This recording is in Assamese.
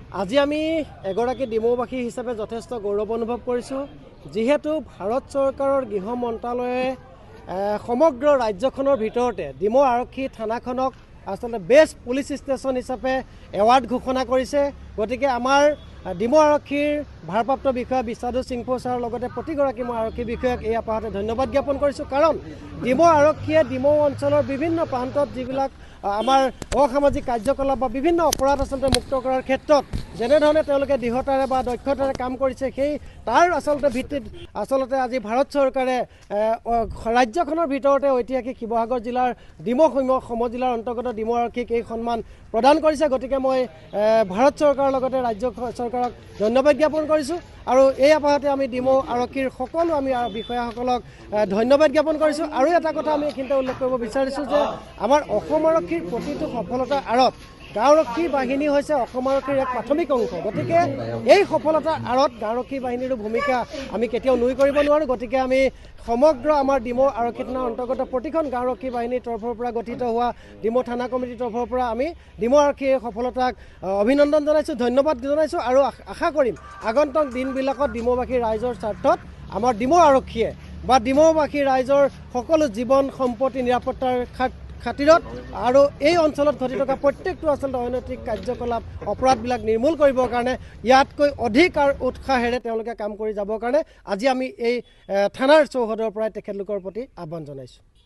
আজি আমি এগৰাকী ডিমৌবাসী হিচাপে যথেষ্ট গৌৰৱ অনুভৱ কৰিছোঁ যিহেতু ভাৰত চৰকাৰৰ গৃহ মন্ত্ৰালয়ে সমগ্ৰ ৰাজ্যখনৰ ভিতৰতে ডিমৌ আৰক্ষী থানাখনক আচলতে বেষ্ট পুলিচ ষ্টেচন হিচাপে এৱাৰ্ড ঘোষণা কৰিছে। গতিকে আমাৰ ডিমৌ আৰক্ষীৰ ভাৰপ্ৰাপ্ত বিষয়া বিশাদু সিংফো ছাৰৰ লগতে প্ৰতিগৰাকী মই আৰক্ষী বিষয়াক এই আপাহতে ধন্যবাদ জ্ঞাপন কৰিছোঁ। কাৰণ ডিমৌ আৰক্ষীয়ে ডিমৌ অঞ্চলৰ বিভিন্ন প্ৰান্তত যিবিলাক আমাৰ অসামাজিক কাৰ্যকলাপ বা বিভিন্ন অপৰাধ আচলতে মুক্ত কৰাৰ ক্ষেত্ৰত যেনেধৰণে তেওঁলোকে দৃঢ়তাৰে বা দক্ষতাৰে কাম কৰিছে সেই তাৰ আচলতে ভিত্তিত আচলতে আজি ভাৰত চৰকাৰে ৰাজ্যখনৰ ভিতৰতে ঐতিহাসিক শিৱসাগৰ জিলাৰ ডিমৌ সমজিলাৰ অন্তৰ্গত ডিমৌ আৰক্ষীক এই সন্মান প্ৰদান কৰিছে। গতিকে মই ভাৰত চৰকাৰৰ লগতে ৰাজ্য চৰকাৰক ধন্যবাদ জ্ঞাপন কৰিছোঁ আৰু এই আপাহতে আমি ডিমৌ আৰক্ষীৰ সকলো আমি বিষয়াসকলক ধন্যবাদ জ্ঞাপন কৰিছোঁ। আৰু এটা কথা আমি এইখিনিতে উল্লেখ কৰিব বিচাৰিছোঁ যে আমাৰ অসম আৰক্ষীৰ প্ৰতিটো সফলতাৰ আঁৰত গাঁওৰক্ষী বাহিনী হৈছে অসম আৰক্ষীৰ এক প্ৰাথমিক অংশ। গতিকে এই সফলতাৰ আঁৰত গাঁওৰক্ষী বাহিনীৰো ভূমিকা আমি কেতিয়াও নুই কৰিব নোৱাৰোঁ। গতিকে আমি সমগ্ৰ আমাৰ ডিমৌ আৰক্ষী থানাৰ অন্তৰ্গত প্ৰতিখন গাঁওৰক্ষী বাহিনীৰ তৰফৰ পৰা গঠিত হোৱা ডিমৌ থানা কমিটিৰ তৰফৰ পৰা আমি ডিমৌ আৰক্ষীৰ সফলতাক অভিনন্দন জনাইছোঁ, ধন্যবাদ জনাইছোঁ আৰু আশা কৰিম আগন্তুক দিনবিলাকত ডিমৌবাসী ৰাইজৰ স্বাৰ্থত আমাৰ ডিমৌ আৰক্ষীয়ে বা ডিমৌবাসী ৰাইজৰ সকলো জীৱন সম্পত্তি নিৰাপত্তাৰ খাতিৰত আৰু এই অঞ্চলত ঘটি থকা প্ৰত্যেকটো আচলতে অনৈতিক কাৰ্যকলাপ অপৰাধবিলাক নিৰ্মূল কৰিবৰ কাৰণে ইয়াতকৈ অধিক আৰু উৎসাহেৰে তেওঁলোকে কাম কৰি যাবৰ কাৰণে আজি আমি এই থানাৰ চৌহদৰ পৰাই তেখেতলোকৰ প্ৰতি আহ্বান জনাইছোঁ।